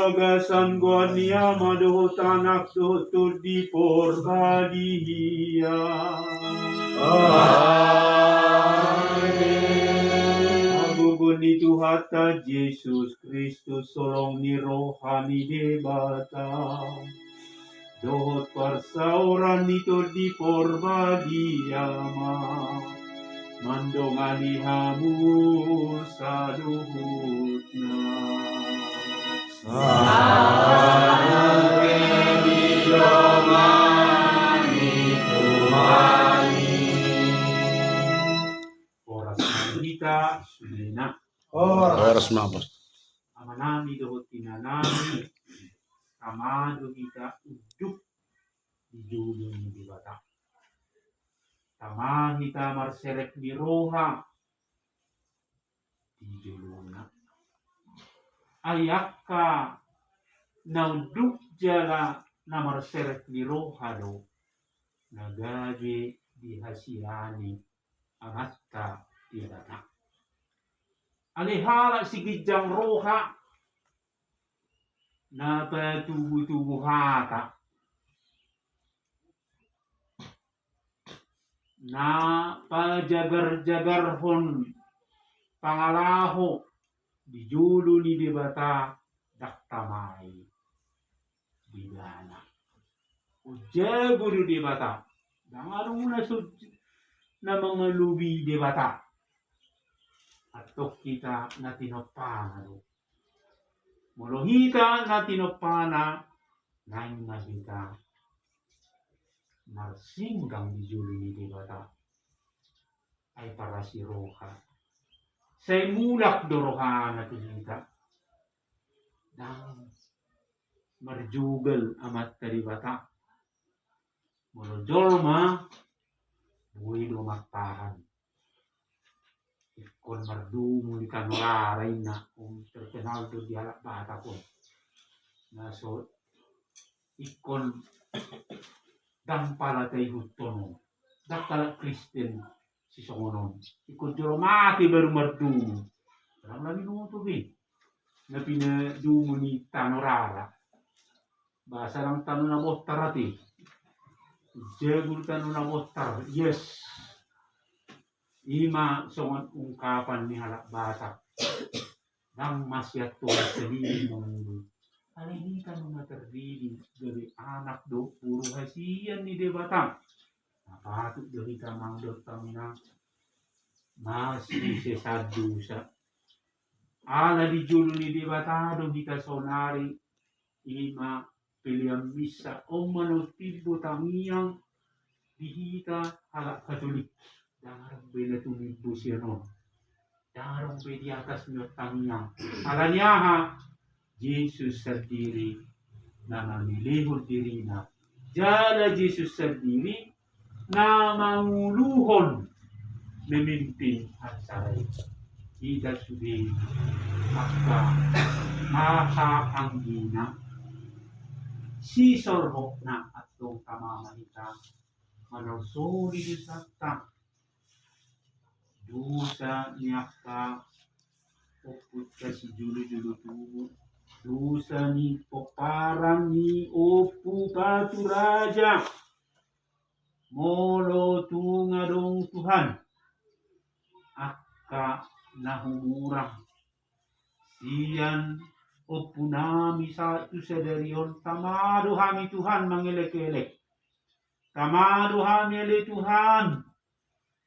bagasan guania madoho tanak doto di porbadia. Agugun itu hata Yesus Kristus solong ni rohani debata. Dohot parsauran itu di porbadia ma. Mandongali hamu saduhutna. Sarangke bilongani Tuhani. Oras kita sulina. Oras mabos. Amanami dohot tinanami. Kamado kita ujuk di julung di bata. Tama kita marserek di roha di julungna. Ayakka nauduk jala na marserek di roha do. Nagaje di hasiani amatta di bata. Alihala sigijang roha na patubuh-tubuh hata. Na pajagar-jagar hon pangalaho di julu ni debata daktamai di dana. Ujago di debata. Dangarong na mga lubi debata. Atau kita na tinopana. Mulohita na tinopana nang nabita. Marsinggang di julu ni debata ay para si roha. Say mulak doroha na tinita. Dan marjugal amat karibata. Mulojolma buhay dumaktahan. Ikon mardumo ni kanuraray na terkenal do di halak bata ko. Naso ikon dampala tayo hutono. Dakala Kristen si songonon. Ikon jolo mati baru mardumo. Dalam lagi nuto bin. Na pinadumo ni tanorara. Bahasa lang tanong na botar ati. Jagul tanong na botar. Yes. Ima songon ungkapan ni halak bata. Nang masyat tuwa sa hindi mong alinitan mga terdiri dari anak do puro hasian ni debatang. Napatut dari tamang dotang na masih sesadu sa ala di julu ni debatado kita sonari ima pilihan misa o manutibo tamiyang dihita halak katolik. Darong bela tumibo siya no. Darong di atas niyo tamiyang. Ala niya ha, Jesus sendiri na namilihod diri na. Jala Jesus sendiri na manguluhon memimpin at saray. Ida sudi maka makaanggina si sorhok na atong kamamanita manosoli di sakta dusa niyaka oput ka si julu-julu tubuh dusa ni peparang ni opu batu raja molo tungadong Tuhan akka nahumurang siyan opu nami satu sederion tamado hami Tuhan mangelek-elek tamado hami ele Tuhan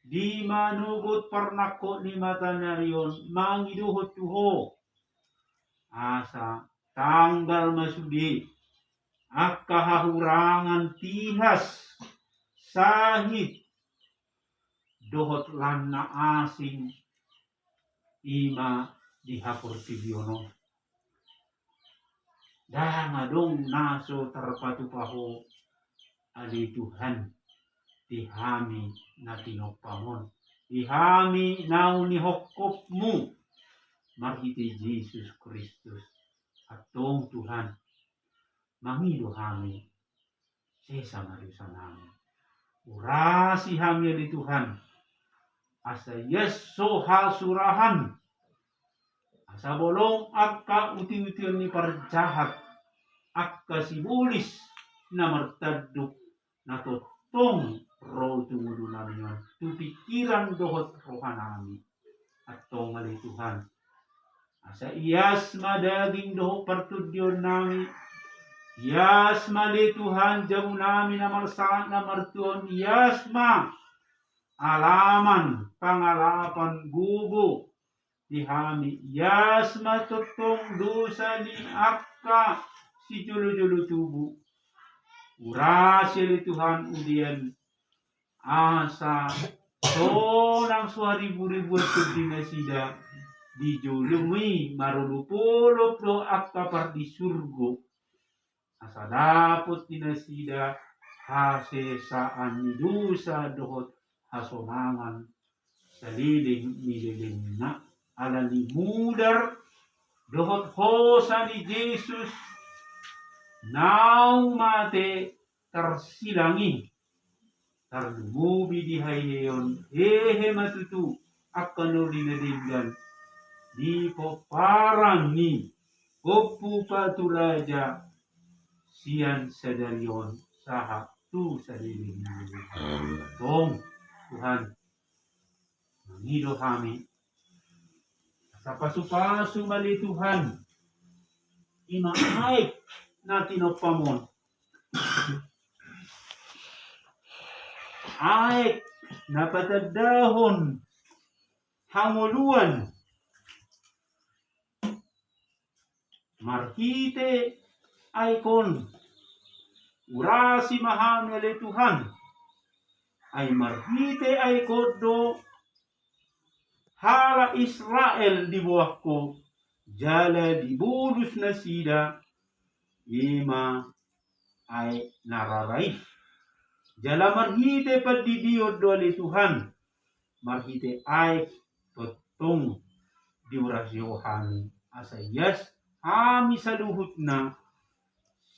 di manugot parnako ni mata narion mangiduhot tuho asa tanggal masudi akka hahurangan tihas sahit dohot lanna asing ima dihapur tibiono dangadong naso terpatupaho ali Tuhan dihami na tinopamon dihami nau ni hokopmu marhiti Jesus Kristus atong Tuhan mangido hami sesa marusa namin urasi hami ali Tuhan asa yeso hasurahan Sa bolong akka uti-utian ni parjahat, akka sibulis na martaduk na totong roh tumulo namin yun. Tu pikiran dohot rohanami at tongali Tuhan. Asa iyas madaging doho partudyon nami. Iyas mali Tuhan jamu nami na marsaat na martuon. Iyas ma alaman pangalapan gugu dihami. Iyas matutong dosa ni akka si julu-julu tubuh. Urasili Tuhan udian asa sonang suaribu-ribu sedina sida dijulungi marulupulup do akka par di surgo asa daput dina sida hasesaan ni dosa dohot hasonangan saliling nililing na alali mudar dohot hosa ni Jesus nau mate tersilangi tardumubi di hayeyon hehe matutu akan ulinadinggan di poparang ni opu paturaja sian sadarion saha tu sadiling tong Tuhan mengido kami sa pasu-pasu mali Tuhan imaay na tinopamon ay napatadahon hanguluan marhite ay kon urasi mahami ale Tuhan ay marhite ay kodo hala Israel di bawahku jala dibulus na sida ima ay nararay jala marhite padidiod dole Tuhan marhite ay totong diurasyo kami asayas kami sa luhut na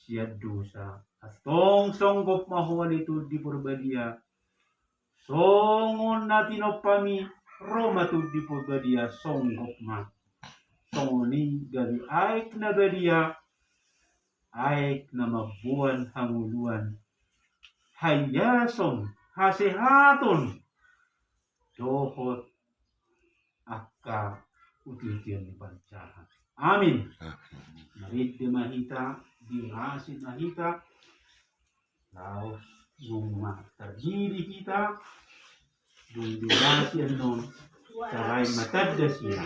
siya dosa atong songgop mahuan ito di purbadia songon natin opami Roma to di purbadia songgop ma songoni gali aik na badia aik na mabuan hanguluan hayason hasehaton dohot akka utitian ni pancahan. Amin. Marit di mahita di hasid mahita laos yung terdiri kita dung dinasian nun saray matadda siya.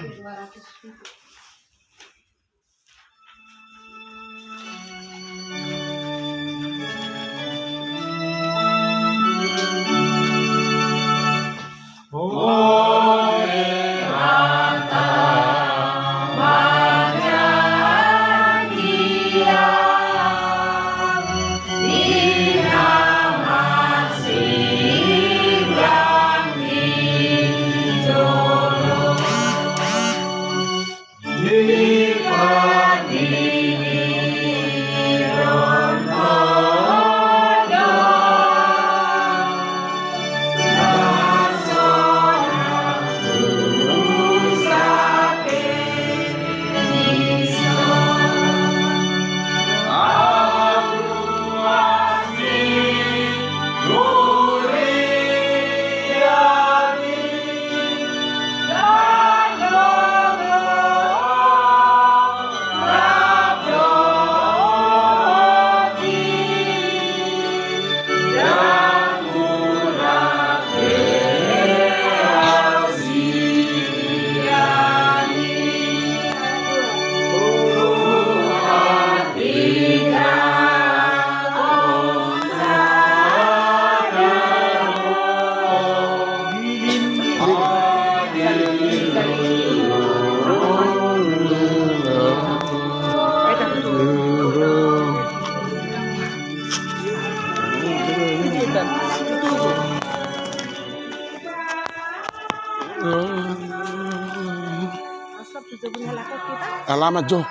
Alamat Jo.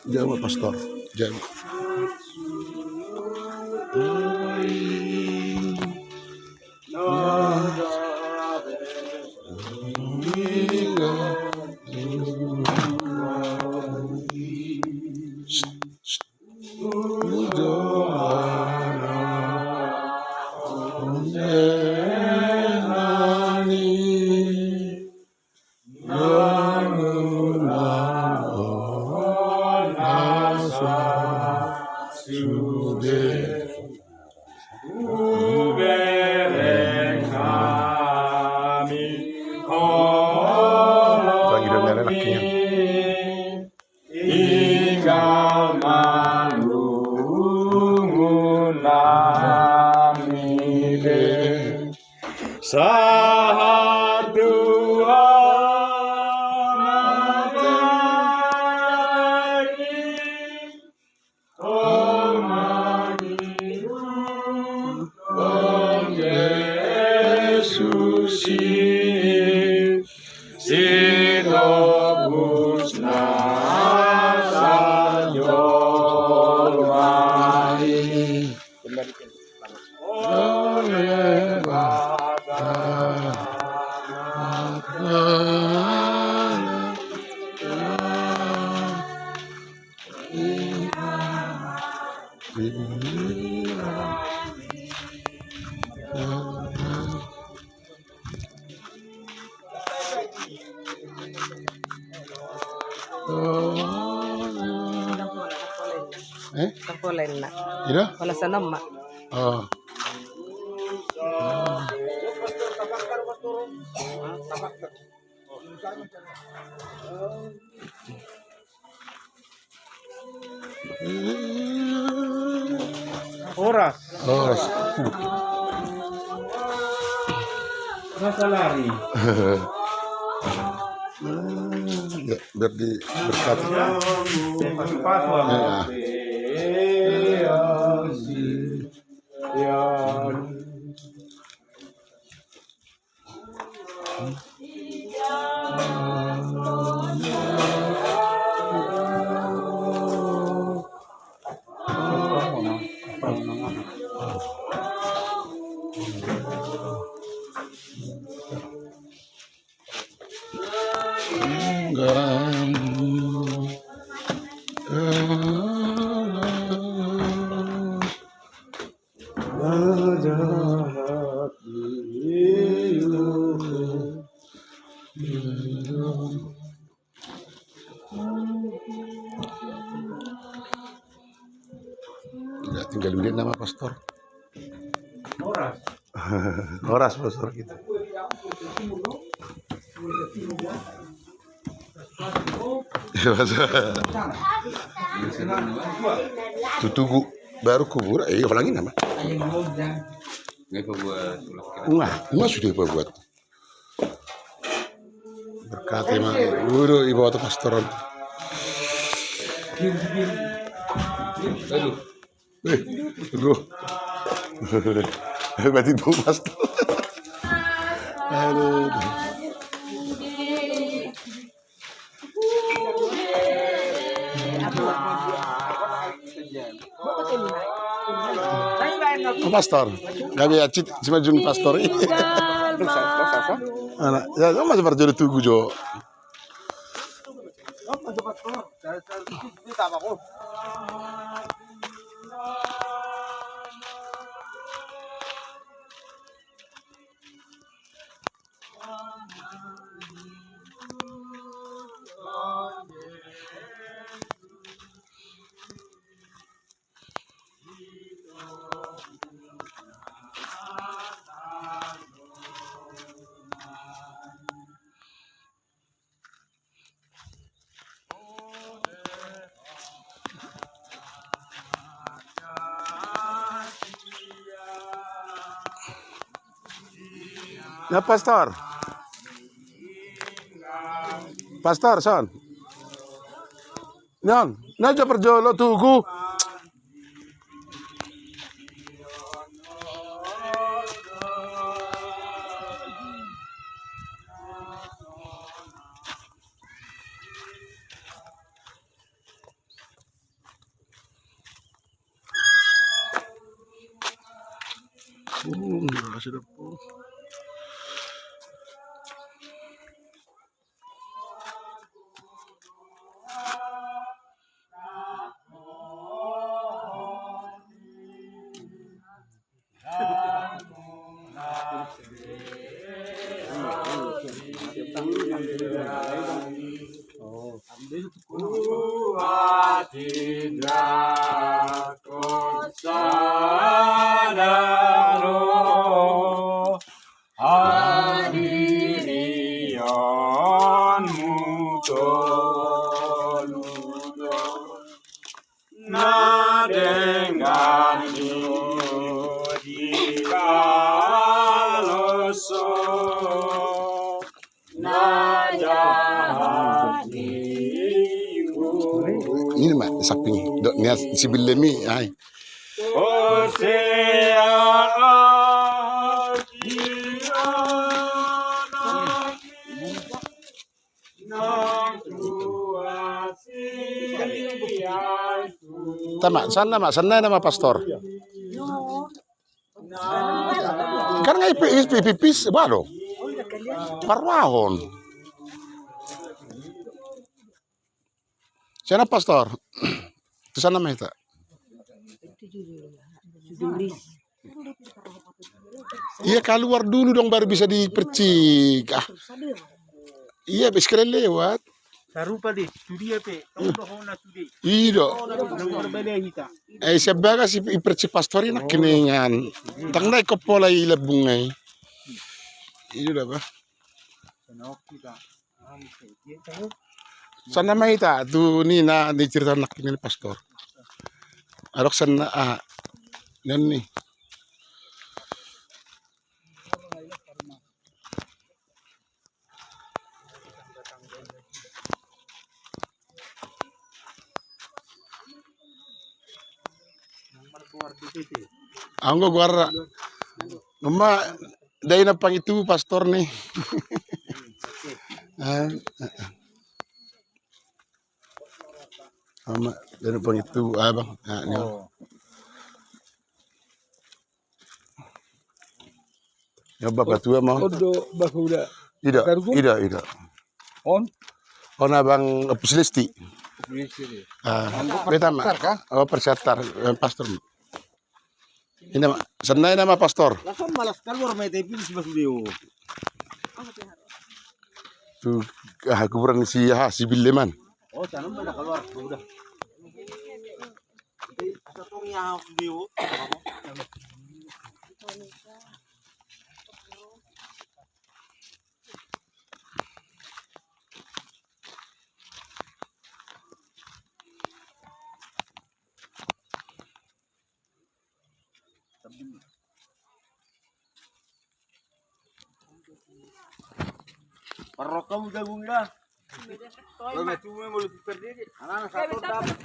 Jawa pastor. Jawa. Lagi dengan lelakinya. Tangkulan na. Ira? Wala sa nama. Oh. Oras. Oras. Masa lari. Ya, biar diberkati. Pasu-pasu. Ya, tinggal lihat nama pastor. Oras. Oras pastor kita. Tutugu baru kubur, lagi nama. Enggak sudah buat. Berkati mah, udah ibu atau pastoran. Aduh. Berarti bu pastor. Aduh. Pastor, gabi acit cuma jun pastor ini. Anak, ya kamu masih berjodoh tugu jo. Ya pastor. Pastor son. Nyon, naja perjolo tugu. sudah po. Ini mak samping dok niat si bilemi ay. Tama, sana nama pastor. Karena ipipis, baru. Parwahon. Sana pastor. Itu sana mah itu. Iya keluar dulu dong baru bisa dipercik. Iya sekali lewat. Sarupa deh, studi apa? Kamu bahona studi. Iya. Sebagai si ipercik pastor ini keningan. Tangna ikopola ilabungay. Iya dah bah. Sana mah itu tuh ni na dicerita nak ini pastor. Arok sana dan nih. Anggo guarda. Mama dai na pang itu pastor nih. Mama dai na pang itu abang. Ya bapak tua mau. Odo bahuda. Ida. On abang Puslisti. Beta mak. Oh persetar pastor. Ini senai nama pastor. Langsung malas keluar main TV di sebelah studio. Tuh kuburan si Bileman. Oh, jangan pada keluar, udah. Ada tuh yang studio. Parokam udah gula. Kalau macam mana mau diperdi? Anak satu dapat.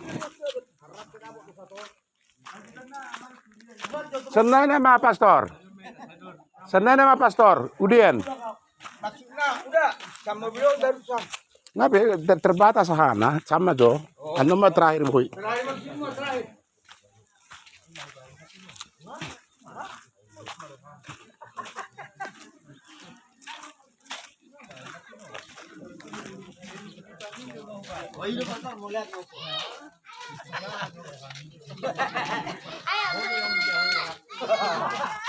Senai nama pastor. Senai nama pastor. Udian. Maksudnya udah sama beliau dari sana. Ngapain terbatas sana sama jo. Anu mah terakhir boy. Terakhir semua terakhir. Oh ini pastor mau lihat mau.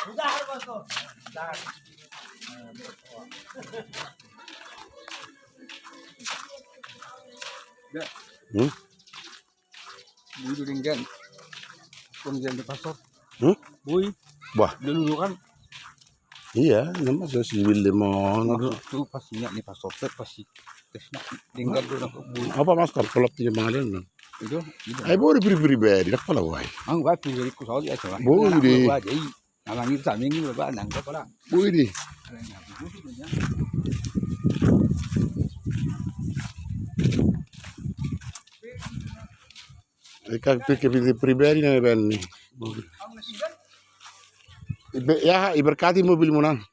Udah pastor. Bui ringgan. Penggian di pastor. Bui. Wah, Dulu kan iya, nama si Bilemon. itu pastinya nih pastor pasti tesnya tinggal dulu ke bui. Apa pastor? Kalau punya malam. Itu. Ay boleh pribadi, nak pala wai. Ang gua pilih ku soal aja lah. Boleh deh. Gua jadi ngalangin saming ini berapa nang kau lah. Boleh deh. Ika pikir pribadi na ben. Ya, iberkati mobil mo nang.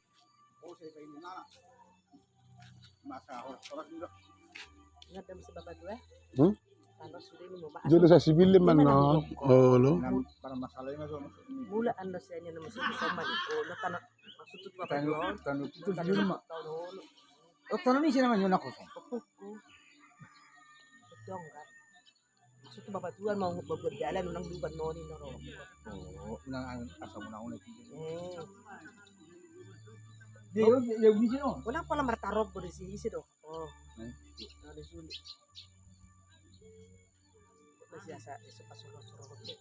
Jodoh sa sibil man no. Oh lo. Para masalahnya mula anda sa inyo naman sa man o natana masutut pa pa Tanong, doon. tanong, ito Tanong yun naman. taon ulo. O, tanong niya naman yun ako. Pupuk ko. Betul kan. Masutut pa pa tuan mau berjalan unang duban noni na ro. Oo, nang asa mo na ako nagtitin. Eh, Yung bisa no? wala pala martarog berisi isi do. Oh, Hmm? ada sulit. Masih asa suka-suka.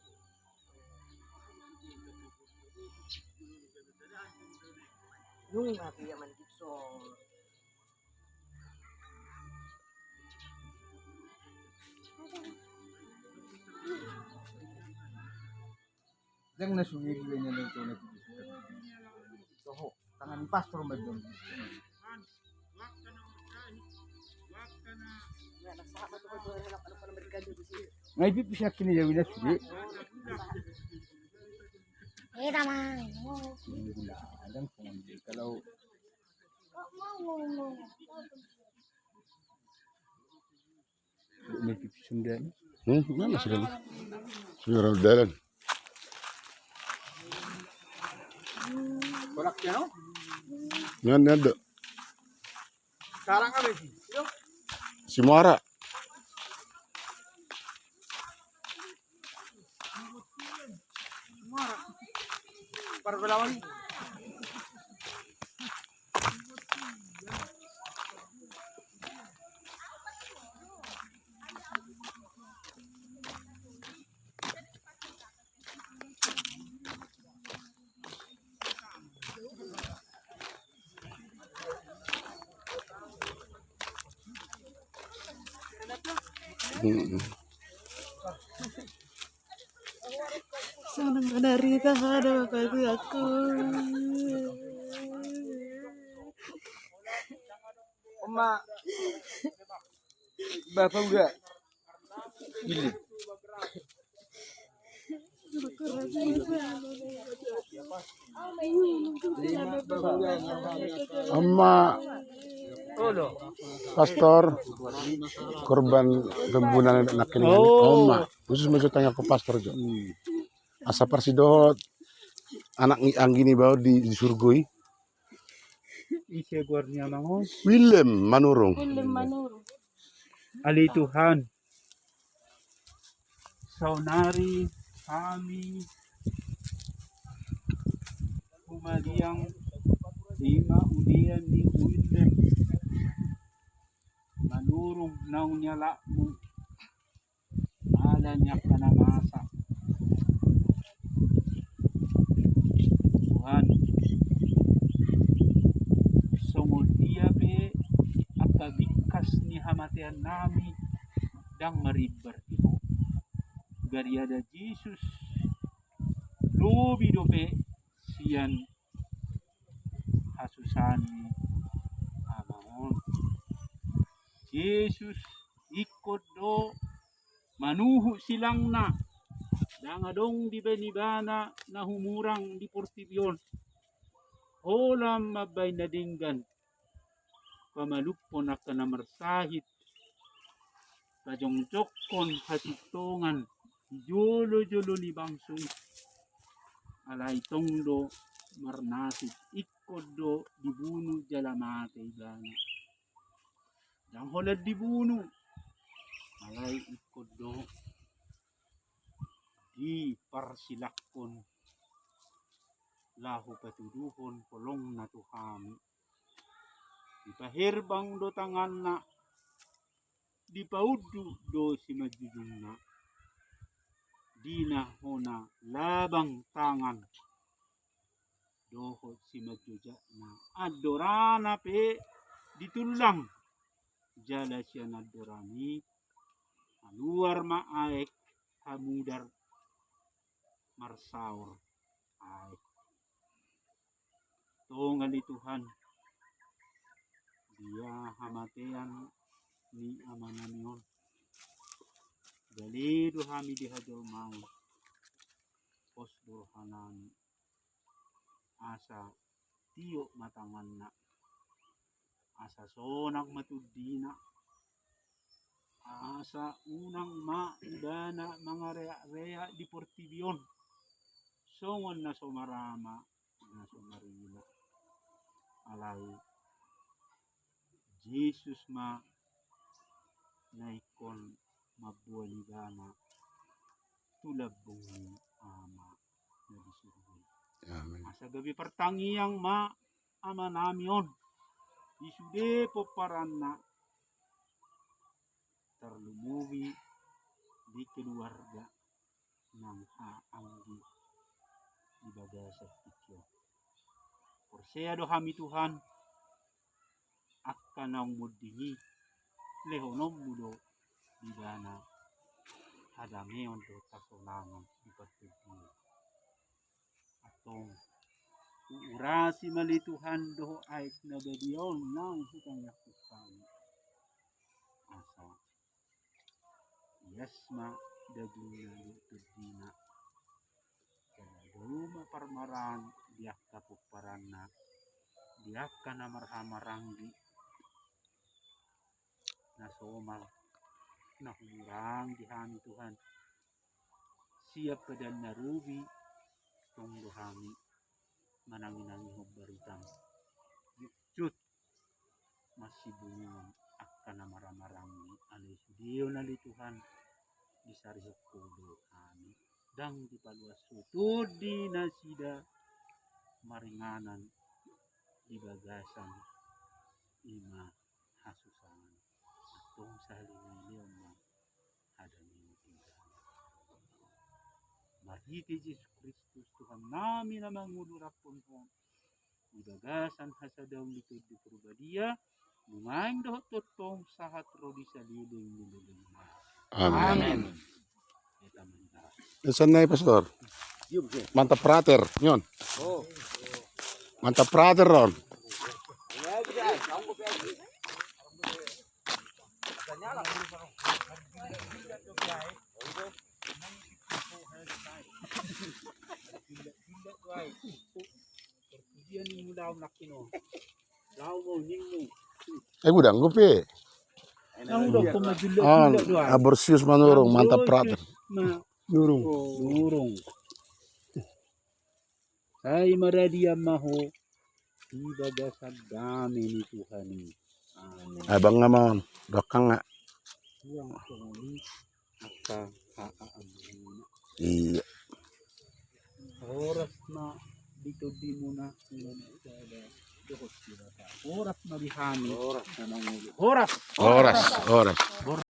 Nung nabi yaman Gibson. Yang nasungir juga niya ng ito nagtitin. So, tangan ni pastor ba doon? Ya, nagsama to ko ano pa Amerika dito si. Ngay pipi siya kiniyawin na sugi. Alam kung hindi. Kalau may pipi sundan. Mana sudah? Sudah jalan. Kolak siya no? Yan ada. Sekarang kami sih. Si Muara. Para berlawan. Senang menderita ada bagi aku. Oma. Bapak udah. Gili. Ama pastor korban kebunan anak ini. Oma. Khusus mau tanya ke pastor jo. Asa parsidohot anak anggini bawa di surgoi. Isi guarnya mangon. Willem Manurung. Ali Tuhan. Saunari kami kumadiang lima udian ni Willem Manurung naung nyala mo alanya kanamasa Tuhan sungod dia be akabikas ni hamatian nami dang maribar ito gariada Jesus lubi dope siyan hasusani amamon Jesus ikot do manuhu silang na dangadong di benibana na humurang di Portibion olam mabay na dinggan pamalupon na kanamarsahit kajongjokkon hasitongan jolo-jolo ni bangsung alay tongdo marnasit ikkodo dibunuh jalamate gana yang holad dibunuh alay ikkodo di parsilakon lahu patuduhon polong na tuhami dipahirbang do tangan na dipaudu do si majujung na dina hona labang tangan doho si majuja na adorana pe ditulang jala siya nadorani aluar maaek hamudar marsaur ay tungan ni Tuhan dia hamatean ni amanamion galido hami dihajol mau pos durhanan asa tiyo matangan na asa sonak matudina asa unang maidana mga rea-rea di Portibion songon na sumarama na sumarila alay Jesus ma naikon mabualigana tulabong ama na disurwi. Amin. Sa gabi pertangiyang ma ama namion isude po paranna terlumuwi di keluarga ng haanggi ibaga sa kityo. Porseado kami Tuhan akan ang mudingi lehonom mudo di dana hadameon do tasonangan di pagtutuyo. Atong uurasi mali Tuhan do ay nagadiyon ng hutang yakupan. Asa yasma dagina lutudina duma parmaran diak kapuparanna diak kana marhamaranggi na somal na humurang dihami Tuhan siap kedan narubi tunggu hami mananginangi hubbaritang yukcut masih bunyian akan marhamaranggi alai sudio nali Tuhan disari kudo kami dang dipaluas sutud di nasida maringanan di bagasan ima hasusan atong saling ma ada tiga marhiti Yesus Kristus Tuhan nami na mangudurapon Tuhan di bagasan hasadaw nito di pribadiya lumaing doh totong sahat rodi saliling nililin. Amin. Kita mendas. Isan na pastor. Mantap prater, nyon. Mantap prater ron. Dia ni mula nakino. Daw mo ninyo. Gudang gupi. Ang do ko majulo Aborsius manurung, mantap prater. Nurung. Ay maradia maho ibaga sa dami ni Tuhan ni. Abang naman, dokang nga. Yang tungoli aka aamuna. Iya. Oras na dito di muna oras na bihani. Oras na nangulo. Oras. Oras.